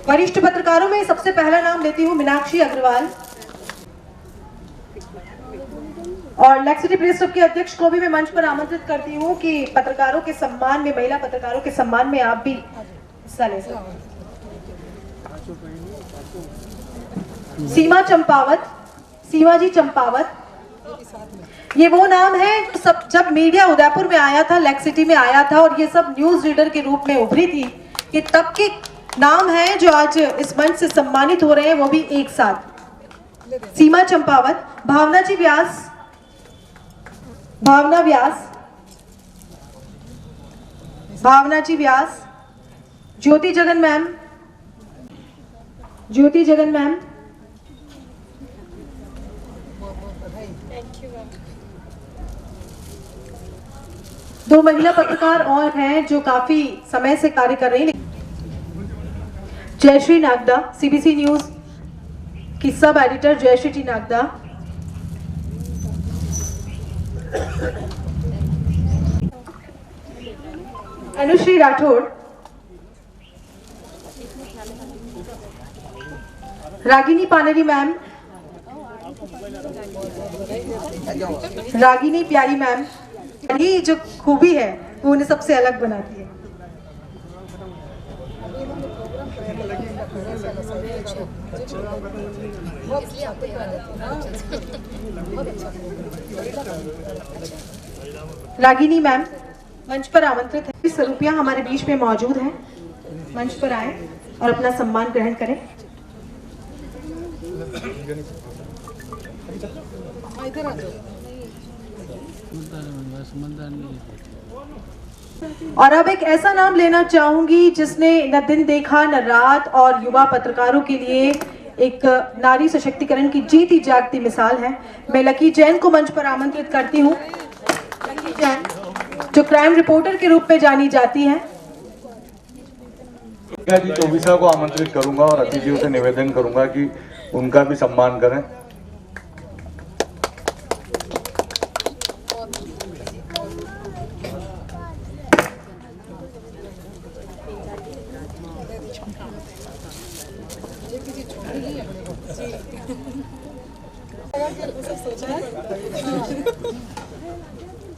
वरिष्ठ पत्रकारों में सबसे पहला नाम लेती हूं मीनाक्षी अग्रवाल, और लेक्सिटी प्रेस क्लब के अध्यक्ष को भी मैं मंच पर आमंत्रित करती हूं कि पत्रकारों के सम्मान में, महिला पत्रकारों के सम्मान में आप भी हिस्सा ले सकते। सीमा चंपावत, सीमाजी चंपावत, ये वो नाम है सब जब मीडिया उदयपुर में आया था, लेक्सिटी में आया था और ये सब न्यूज रीडर के रूप में उभरी थी, ये तब के नाम है जो आज इस मंच से सम्मानित हो रहे हैं, वो भी एक साथ। सीमा चंपावत, भावना जी व्यास, भावना व्यास, भावना जी व्यास, ज्योति जगन मैम, ज्योति जगन मैम, दो महिला पत्रकार और हैं जो काफी समय से कार्य कर रही हैं। जयश्री नागदा, सीबीसी न्यूज की sub editor Jayashree T Nagda, Anushree Rathore, Ragini Paneri ma'am, Ragini प्यारी मैम, ये जो खूबी है वो उन्हें सबसे अलग बनाती है। रागिनी मैम मंच पर आमंत्रित है। स्वरूपिया हमारे बीच में मौजूद हैं, मंच पर आए और अपना सम्मान ग्रहण करें। और अब एक ऐसा नाम लेना चाहूंगी जिसने न दिन देखा न रात, और युवा पत्रकारों के लिए एक नारी सशक्तिकरण की जीती जागती मिसाल है। मैं लकी जैन को मंच पर आमंत्रित करती हूँ। लकी जैन जो क्राइम रिपोर्टर के रूप में जानी जाती हैं। जी चौबीसा को आमंत्रित करूंगा और अतिथियों से निवेदन करूंगा कि उनका भी सम्मान करें।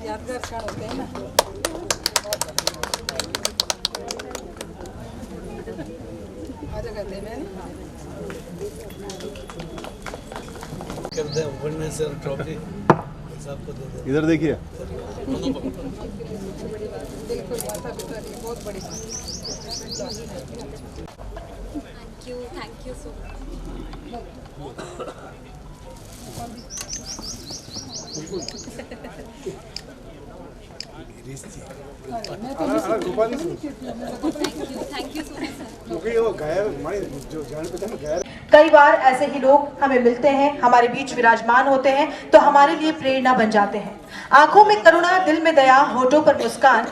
यादगार क्षण होते हैं ना। आजा करते हैं मैं सर ट्रॉफी सबको दे दे। इधर देखिए। बिल्कुल माता पिता की बहुत बड़ी थैंक यू सो कई बार ऐसे ही लोग हमें मिलते हैं, हमारे बीच विराजमान होते हैं तो हमारे लिए प्रेरणा बन जाते हैं। आंखों में करुणा, दिल में दया, होठों पर मुस्कान,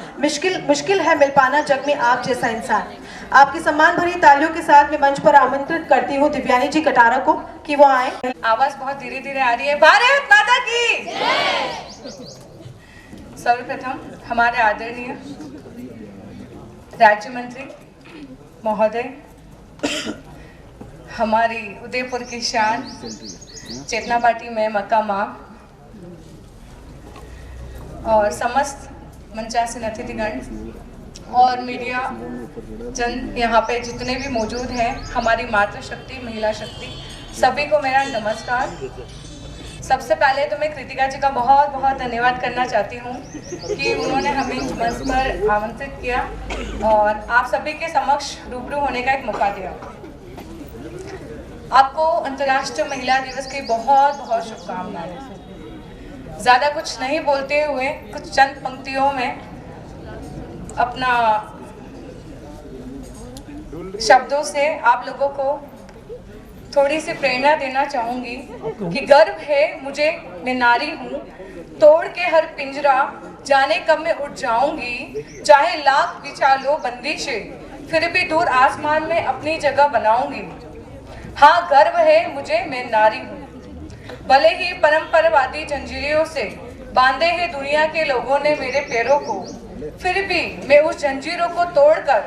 मुश्किल है मिल पाना जग में आप जैसा इंसान। आपकी सम्मान भरी तालियों के साथ मैं मंच पर आमंत्रित करती हूँ दिव्यानी जी कटारा को कि वो आए। आवाज बहुत धीरे धीरे आ रही है। भारत माता की। सर्वप्रथम हमारे आदरणीय राज्य मंत्री महोदय, हमारी उदयपुर की शान चेतना पार्टी में मकामा, और समस्त मंचासीन अतिथिगण और मीडिया जन यहाँ पे जितने भी मौजूद हैं, हमारी मातृशक्ति, महिला शक्ति, सभी को मेरा नमस्कार। सबसे पहले तो मैं कृतिका जी का बहुत बहुत धन्यवाद करना चाहती हूँ कि उन्होंने हमें इस मंच पर आमंत्रित किया और आप सभी के समक्ष रूबरू होने का एक मौका दिया। आपको अंतर्राष्ट्रीय महिला दिवस की बहुत बहुत शुभकामनाएं। ज़्यादा कुछ नहीं बोलते हुए कुछ चंद पंक्तियों में अपना शब्दों से आप लोगों को थोड़ी सी प्रेरणा देना चाहूंगी कि गर्व है मुझे, मैं नारी हूँ, तोड़ के हर पिंजरा जाने कब मैं उठ जाऊंगी, चाहे लाख बिछा लो बंदिशें फिर भी दूर आसमान में अपनी जगह बनाऊंगी। हाँ, गर्व है मुझे, मैं नारी हूँ। भले ही परंपरावादी जंजीरों से बांधे हैं दुनिया के लोगों ने मेरे पैरों को, फिर भी मैं उस जंजीरों को तोड़कर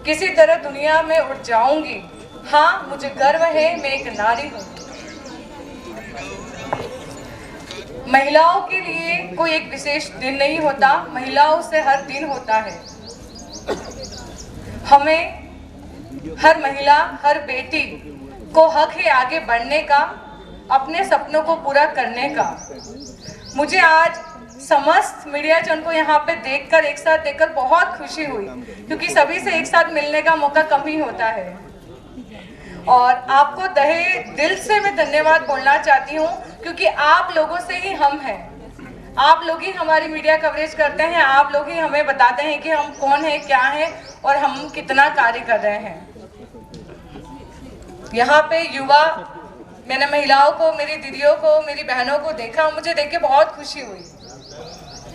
किसी तरह दुनिया में उठ जाऊंगी। हाँ, मुझे गर्व है, मैं एक नारी हूँ। महिलाओं के लिए कोई एक विशेष दिन नहीं होता, महिलाओं से हर दिन होता है। हमें हर महिला, हर बेटी को हक है आगे बढ़ने का, अपने सपनों को पूरा करने का। मुझे आज समस्त मीडिया जन को यहाँ पे देखकर, एक साथ देखकर बहुत खुशी हुई, क्योंकि सभी से एक साथ मिलने का मौका कम ही होता है। और आपको दिल से मैं धन्यवाद बोलना चाहती हूँ, क्योंकि आप लोगों से ही हम हैं। आप लोग ही हमारी मीडिया कवरेज करते हैं, आप लोग ही हमें बताते हैं कि हम कौन हैं, क्या हैं और हम कितना कार्य कर रहे हैं। यहाँ पे युवा, मैंने महिलाओं को, मेरी दीदियों को, मेरी बहनों को देखा, मुझे देख के बहुत खुशी हुई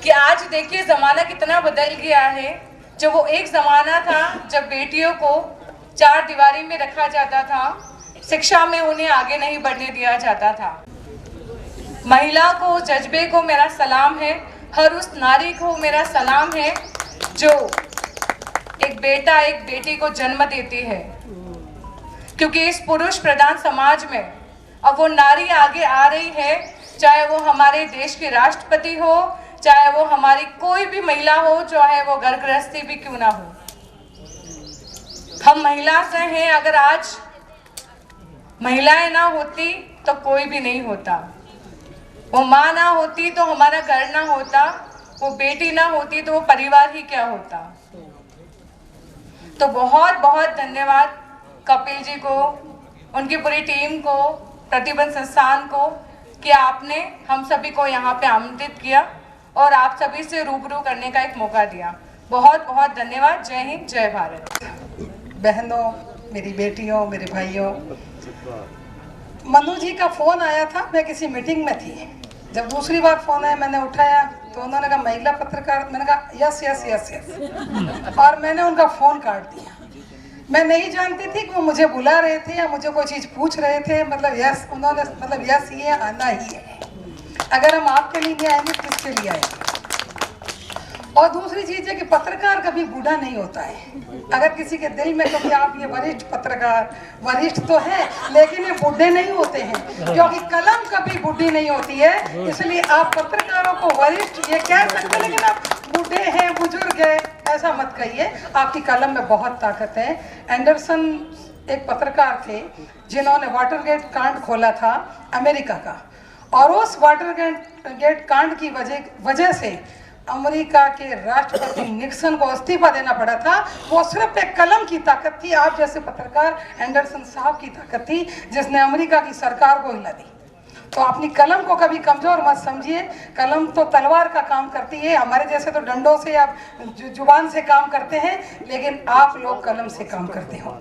कि आज देखिए ज़माना कितना बदल गया है। जो वो एक ज़माना था जब बेटियों को चार दीवारी में रखा जाता था, शिक्षा में उन्हें आगे नहीं बढ़ने दिया जाता था। महिला को, जज्बे को मेरा सलाम है, हर उस नारी को मेरा सलाम है जो एक बेटा, एक बेटी को जन्म देती है, क्योंकि इस पुरुष प्रधान समाज में अब वो नारी आगे आ रही है, चाहे वो हमारे देश के राष्ट्रपति हो, चाहे वो हमारी कोई भी महिला हो, चाहे वो घर गृहस्थी भी क्यों ना हो। हम महिला से हैं, अगर आज महिलाएं ना होती तो कोई भी नहीं होता। वो माँ ना होती तो हमारा घर ना होता, वो बेटी ना होती तो वो परिवार ही क्या होता। तो बहुत बहुत धन्यवाद कपिल जी को, उनकी पूरी टीम को, प्रतिबंध संस्थान को, कि आपने हम सभी को यहाँ पे आमंत्रित किया और आप सभी से रूबरू करने का एक मौका दिया। बहुत बहुत धन्यवाद। जय हिंद, जय भारत। बहनों, मेरी बेटियों, मेरे भाइयों, मनु जी का फ़ोन आया था, मैं किसी मीटिंग में थी। जब दूसरी बार फ़ोन आया, मैंने उठाया तो उन्होंने कहा महिला पत्रकार, मैंने कहा यस यस यस यस, और मैंने उनका फ़ोन काट दिया। मैं नहीं जानती थी कि वो मुझे बुला रहे थे या मुझे कोई चीज़ पूछ रहे थे। मतलब यस, उन्होंने मतलब यस ही है, आना ही है। अगर हम आपके लिए नहीं आएंगे तो किसके लिए आएंगे। और दूसरी चीज़ है कि पत्रकार कभी बूढ़ा नहीं होता है। अगर किसी के दिल में कभी आप ये वरिष्ठ पत्रकार, वरिष्ठ तो है लेकिन ये बूढ़े नहीं होते हैं, क्योंकि कलम कभी बूढ़ी नहीं होती है। इसलिए आप पत्रकारों को वरिष्ठ ये कह सकते हैं, लेकिन आप बूढ़े हैं, बुजुर्ग है, ऐसा मत कहिए। आपकी कलम में बहुत ताकत है। एंडरसन एक पत्रकार थे जिन्होंने वाटरगेट कांड खोला था अमेरिका का, और उस वाटरगेट कांड की वजह से अमेरिका के राष्ट्रपति निक्सन को इस्तीफा देना पड़ा था। वो सिर्फ एक कलम की ताकत थी, आप जैसे पत्रकार एंडरसन साहब की ताकत थी, जिसने अमेरिका की सरकार को हिला दी। तो अपनी कलम को कभी कमज़ोर मत समझिए। कलम तो तलवार का काम करती है, हमारे जैसे तो डंडों से या जुबान से काम करते हैं, लेकिन आप लोग कलम से काम करते हो।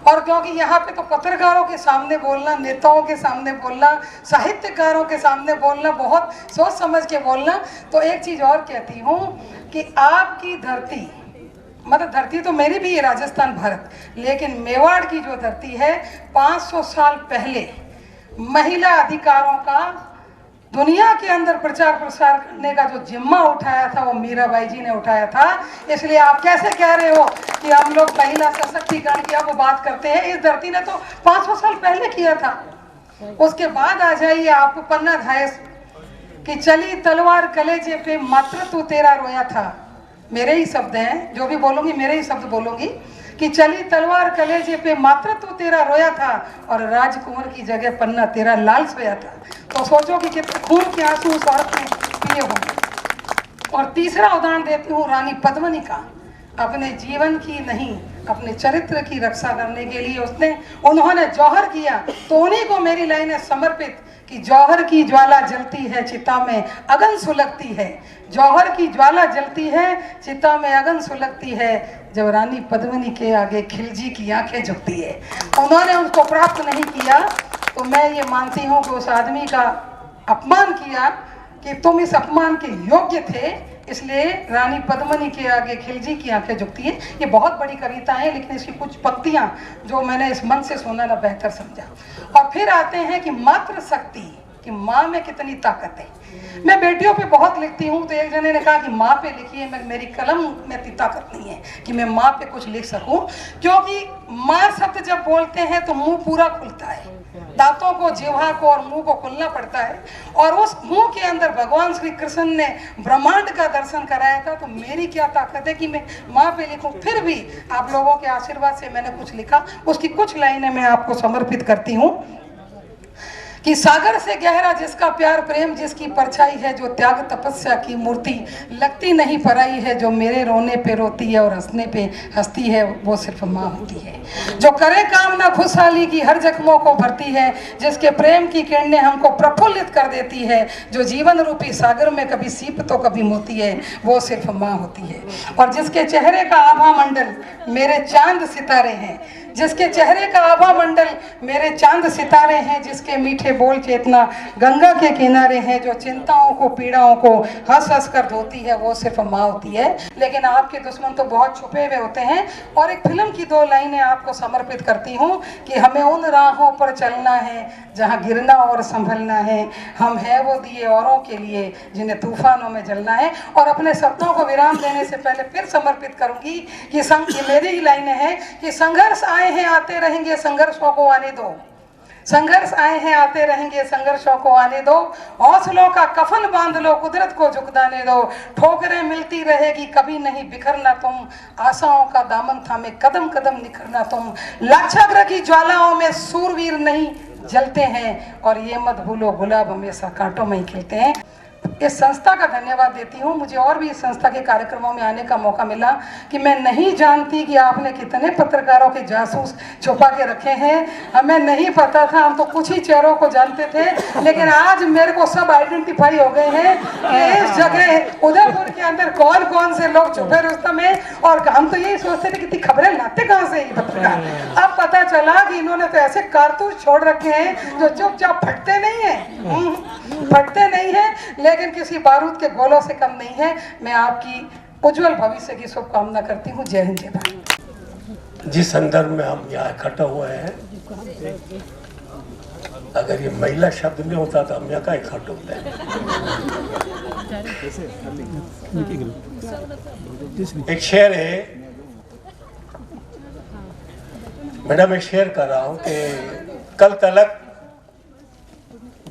और क्योंकि यहाँ पे तो पत्रकारों के सामने बोलना, नेताओं के सामने बोलना, साहित्यकारों के सामने बोलना, बहुत सोच समझ के बोलना। तो एक चीज़ और कहती हूँ कि आपकी धरती, मतलब धरती तो मेरी भी है, राजस्थान, भारत, लेकिन मेवाड़ की जो धरती है, 500 साल पहले महिला अधिकारों का दुनिया के अंदर प्रचार प्रसार करने का जो जिम्मा उठाया था वो मीराबाई जी ने उठाया था। इसलिए आप कैसे कह रहे हो कि हम लोग महिला सशक्तिकरण की अब बात करते हैं? इस धरती ने तो 500 साल पहले किया था। उसके बाद आ जाइए आप पन्ना धायस कि चली तलवार कलेजे पे मात्र तू तेरा रोया था। मेरे ही शब्द हैं, जो भी बोलूंगी मेरे ही शब्द बोलूंगी कि चली तलवार कलेजे पे मात्र तू तेरा रोया था और राजकुंवर की जगह पन्ना तेरा लाल सोया था। तो सोचो कि कितने खून के आंसू उस औरत ने पिए होंगे। और तीसरा उदाहरण देती हूँ रानी पद्मिनी का। अपने जीवन की नहीं, अपने चरित्र की रक्षा करने के लिए उन्होंने जौहर किया। तो उन्हीं को मेरी लाइनें समर्पित कि जौहर की ज्वाला जलती है चिता में अगन सुलगती है। जौहर की ज्वाला जलती है चिता में अगन सुलगती है, जब रानी पद्मिनी के आगे खिलजी की आंखें झुकती है। उन्होंने उसको प्राप्त नहीं किया, तो मैं ये मानती हूँ कि उस आदमी का अपमान किया कि तुम इस अपमान के योग्य थे, इसलिए रानी पद्मिनी के आगे खिलजी की आंखें झुकती है। ये बहुत बड़ी कविता है, लेकिन इसकी कुछ पंक्तियां जो मैंने इस मन से सुना ना बेहतर समझा। और फिर आते हैं कि मातृ शक्ति, कि माँ में कितनी ताकत है। मैं बेटियों पे बहुत लिखती हूँ, तो एक जने ने कहा कि माँ पे लिखिए। मेरी कलम में इतनी ताकत नहीं है कि मैं माँ पे कुछ लिख सकूं, क्योंकि माँ शब्द जब बोलते हैं तो मुंह पूरा खुलता है, दांतों को, जिह्वा को और मुंह को खुलना पड़ता है। और उस मुंह के अंदर भगवान श्री कृष्ण ने ब्रह्मांड का दर्शन कराया था। तो मेरी क्या ताकत है कि मैं माँ पे लिखूं। फिर भी आप लोगों के आशीर्वाद से मैंने कुछ लिखा, उसकी कुछ लाइनें मैं आपको समर्पित करती हूँ कि सागर से गहरा जिसका प्यार प्रेम, जिसकी परछाई है जो त्याग तपस्या की मूर्ति, लगती नहीं पराई है जो मेरे रोने पे रोती है और हंसने पे हंसती है, वो सिर्फ माँ होती है। जो करे कामना खुशहाली की हर जख्मों को भरती है, जिसके प्रेम की किरणें हमको प्रफुल्लित कर देती है, जो जीवन रूपी सागर में कभी सीप तो कभी मोती है, वो सिर्फ माँ होती है। और जिसके चेहरे का आभा मंडल मेरे चांद सितारे हैं, जिसके चेहरे का आभा मंडल मेरे चांद सितारे हैं, जिसके मीठे बोल चेतना गंगा के किनारे हैं, जो चिंताओं को पीड़ाओं को हंस हंस कर धोती है, वो सिर्फ माँ होती है। लेकिन आपके दुश्मन तो बहुत छुपे हुए होते हैं। और एक फिल्म की 2 लाइनें आपको समर्पित करती हूँ कि हमें उन राहों पर चलना है जहाँ गिरना और संभलना है, हम है वो दिए औरों के लिए जिन्हें तूफानों में जलना है। और अपने शब्दों को विराम देने से पहले फिर समर्पित करूंगी कि ये मेरी ही लाइनें हैं कि संघर्ष आए हैं आते रहेंगे, संघर्षों को आने दो। संघर्ष आए हैं आते रहेंगे, संघर्षों को आने दो। हौसलों का कफन बांध लो, कुदरत को झुकदाने दो। ठोकरें मिलती रहेगी, कभी नहीं बिखरना तुम। आशाओं का दामन थामे कदम कदम निखरना तुम। लाक्षाग्रह की ज्वालाओं में सूरवीर नहीं जलते हैं, और ये मत भूलो गुलाब हमेशा कांटों में ही खिलते हैं। इस संस्था का धन्यवाद देती हूँ। मुझे और भी इस संस्था के कार्यक्रमों में आने का मौका मिला कि मैं नहीं जानती कि आपने कितने पत्रकारों के जासूस छुपा के रखे हैं। हमें नहीं पता था, हम तो कुछ ही चेहरों को जानते थे, लेकिन आज मेरे को सब आइडेंटिफाई हो गए हैं कि इस जगह उदयपुर के अंदर कौन कौन से लोग छुपे रुस्तम हैं। और हम तो यही सोचते थे कि इतनी खबरें लाते कहाँ से ये पत्रकार। अब पता चला कि इन्होंने तो ऐसे कारतूस छोड़ रखे हैं जो चुपचाप फटते नहीं है, फटते नहीं है, लेकिन किसी बारूद के गोलों से कम नहीं है। मैं आपकी उज्जवल भविष्य की शुभकामना करती हूँ। जय हिंद, जय भारत। जिस संदर्भ में हम यहाँ इकट्ठा हुए हैं, अगर ये महिला शब्द नहीं होता तो हम यहाँ का इकट्ठा होते हैं। एक शेर है मैडम, एक शेर कर रहा हूँ कि कल तलक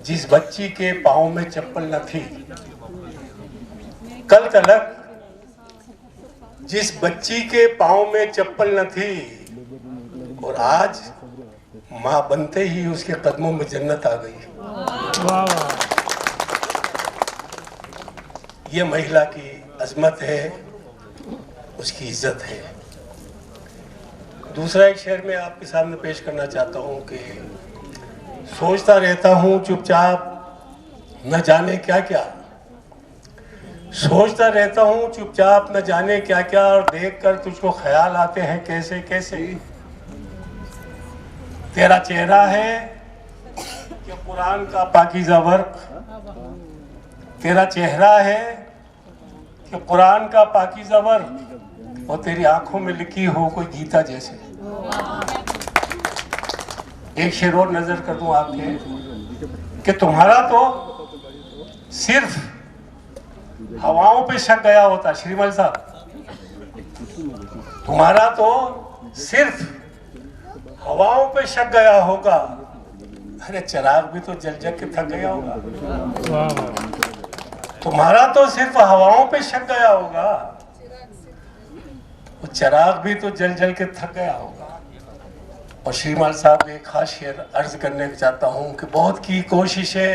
जिस बच्ची के पाँव में चप्पल न थी, कल तलक जिस बच्ची के पाँव में चप्पल न थी, और आज माँ बनते ही उसके कदमों में जन्नत आ गई। ये महिला की अजमत है, उसकी इज्जत है। दूसरा एक शेर में आपके सामने पेश करना चाहता हूँ कि सोचता रहता हूँ चुपचाप न जाने क्या क्या, सोचता रहता हूँ चुपचाप न जाने क्या क्या, और देखकर तुझको ख्याल आते हैं कैसे कैसे। तेरा चेहरा है कि कुरान का पाकीज़ा वर्क, तेरा चेहरा है कि कुरान का पाकीज़ा वर्क, और तेरी आंखों में लिखी हो कोई गीता जैसे। एक शेर और नजर कर दूं आपके कि तुम्हारा तो सिर्फ हवाओं पे शक गया होता, श्रीमल साहब, तुम्हारा तो सिर्फ हवाओं पे शक गया होगा। अरे चिराग भी तो जल जग के थक गया होगा। तुम्हारा तो सिर्फ हवाओं पे शक गया होगा, वो चिराग भी तो जल जल के थक गया होगा। और श्रीमान साहब एक खास शेर अर्ज करने चाहता हूं कि बहुत की कोशिशें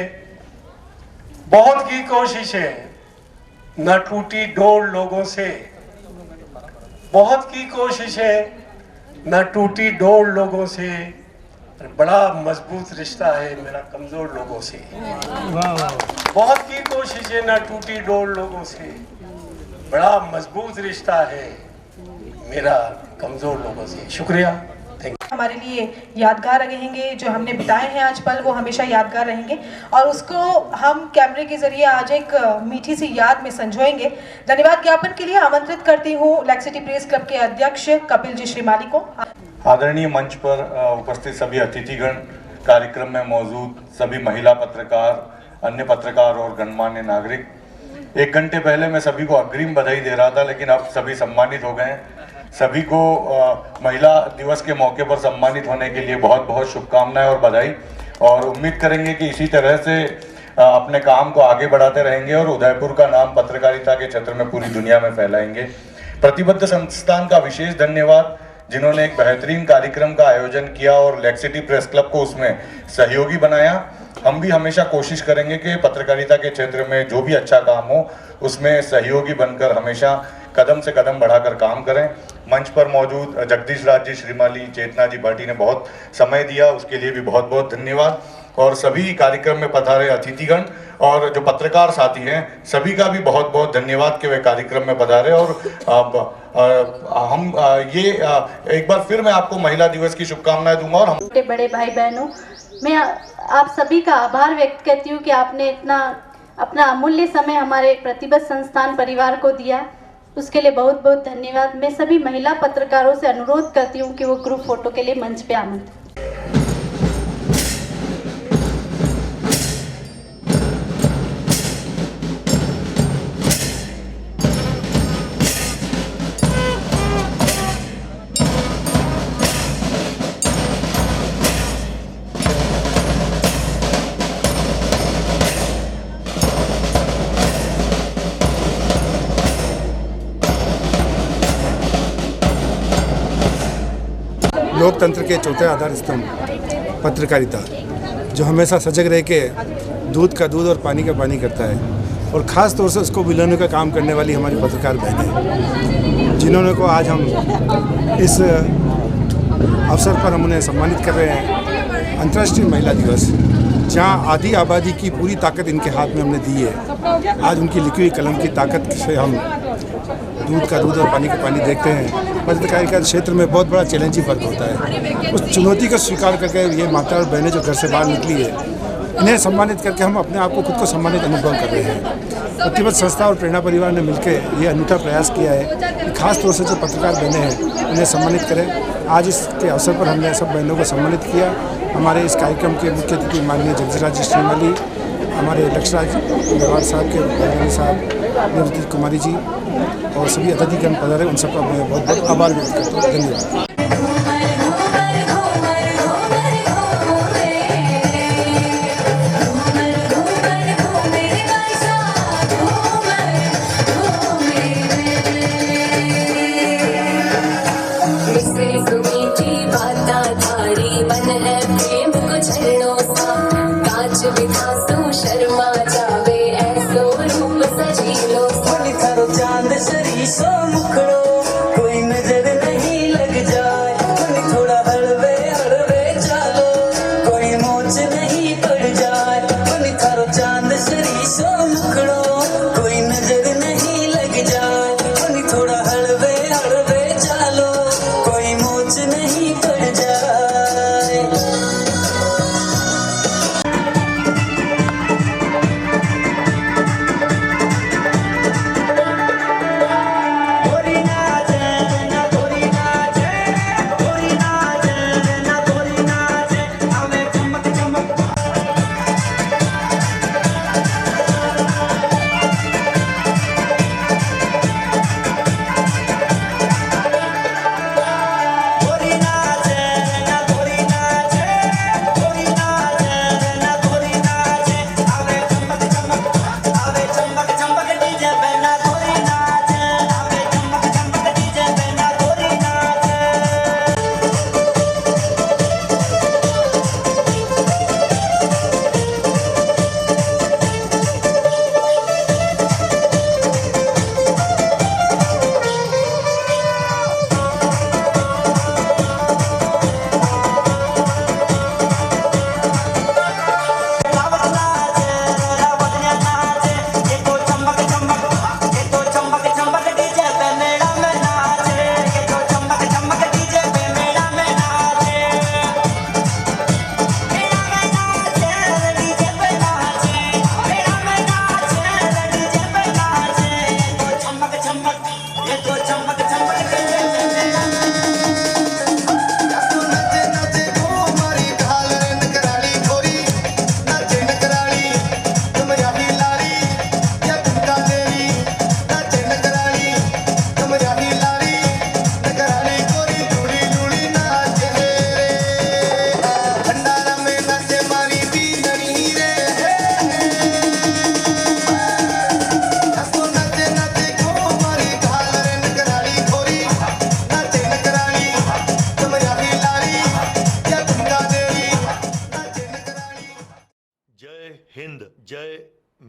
न टूटी डोर लोगों से, बहुत की कोशिशें न टूटी डोर लोगों से, बड़ा मजबूत रिश्ता है मेरा कमजोर लोगों से। बहुत की कोशिशें न टूटी डोर लोगों से, बड़ा मजबूत रिश्ता है मेरा कमजोर लोगों से। शुक्रिया। हमारे लिए यादगार रहेंगे, जो हमने बिताए हैं आज पल वो हमेशा यादगार रहेंगे और उसको हम कैमरे के जरिए आज एक मीठी सी याद में संजोएंगे। धन्यवाद ज्ञापन के लिए आमंत्रित करती हूँ लेक्सिटी प्रेस क्लब के अध्यक्ष कपिल जी श्रीमाली को। आदरणीय मंच पर उपस्थित सभी अतिथिगण, कार्यक्रम में मौजूद सभी महिला पत्रकार, अन्य पत्रकार और गणमान्य नागरिक, 1 घंटे पहले मैं सभी को अग्रिम बधाई दे रहा था, लेकिन अब सभी सम्मानित हो गए। सभी को महिला दिवस के मौके पर सम्मानित होने के लिए बहुत बहुत शुभकामनाएं और बधाई, और उम्मीद करेंगे कि इसी तरह से अपने काम को आगे बढ़ाते रहेंगे और उदयपुर का नाम पत्रकारिता के क्षेत्र में पूरी दुनिया में फैलाएंगे। प्रतिबद्ध संस्थान का विशेष धन्यवाद, जिन्होंने एक बेहतरीन कार्यक्रम का आयोजन किया और लेक्सिटी प्रेस क्लब को उसमें सहयोगी बनाया। हम भी हमेशा कोशिश करेंगे कि पत्रकारिता के क्षेत्र में जो भी अच्छा काम हो उसमें सहयोगी बनकर हमेशा कदम से कदम बढ़ाकर काम करें। मंच पर मौजूद जगदीश राज जी श्रीमाली, चेतना जी भाटी ने बहुत समय दिया, उसके लिए भी बहुत बहुत धन्यवाद। और सभी कार्यक्रम में पधारे अतिथिगण और जो पत्रकार साथी हैं सभी का भी बहुत बहुत धन्यवाद कि वे कार्यक्रम में पधारे। और एक बार फिर मैं आपको महिला दिवस की शुभकामनाएं दूंगा। और हम बड़े भाई बहनों, मैं आप सभी का आभार व्यक्त करती हूँ कि आपने इतना अपना अमूल्य समय हमारे प्रतिबद्ध संस्थान परिवार को दिया, उसके लिए बहुत बहुत धन्यवाद। मैं सभी महिला पत्रकारों से अनुरोध करती हूँ कि वो ग्रुप फोटो के लिए मंच पे आमंत्रित। लोकतंत्र के चौथे आधार स्तंभ पत्रकारिता, जो हमेशा सजग रह के दूध का दूध और पानी का पानी करता है, और ख़ास तौर से उसको मिलाने का काम करने वाली हमारी पत्रकार बहनें, जिन्होंने को आज हम इस अवसर पर हम उन्हें सम्मानित कर रहे हैं। अंतर्राष्ट्रीय महिला दिवस, जहाँ आधी आबादी की पूरी ताकत इनके हाथ में हमने दी है, आज उनकी लिखी हुई कलम की ताकत से हम दूध का दूध और पानी का पानी देखते हैं। पत्रकारिता क्षेत्र में बहुत बड़ा चैलेंजिंग वर्क होता है, उस चुनौती को स्वीकार करके ये माता और बहनें जो घर से बाहर निकली है, इन्हें सम्मानित करके हम अपने आप को खुद को सम्मानित अनुभव कर रहे हैं। प्रतिबद्ध संस्था और प्रेरणा परिवार ने मिलकर ये अनूठा प्रयास किया है, खास तौर से जो पत्रकार बहनें हैं उन्हें सम्मानित करें। आज इसके अवसर पर हमने सब बहनों को सम्मानित किया। हमारे इस कार्यक्रम के मुख्य अतिथि माननीय जगदीश राज श्रीमाली, हमारे लक्ष्यराज गवार साहब के बहनी साहब निवृत्ति कुमारी जी और सभी अतिथिगण पधारे, उन सबका मैं बहुत बहुत आभार व्यक्त करता हूँ। धन्यवाद। शर्मा जावे ऐसो रूप सजीलो, चांद सरी सो मुखड़ो, कोई नजर नहीं लग जा।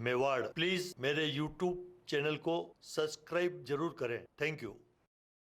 मेवाड़। प्लीज मेरे YouTube चैनल को सब्सक्राइब जरूर करें। Thank you.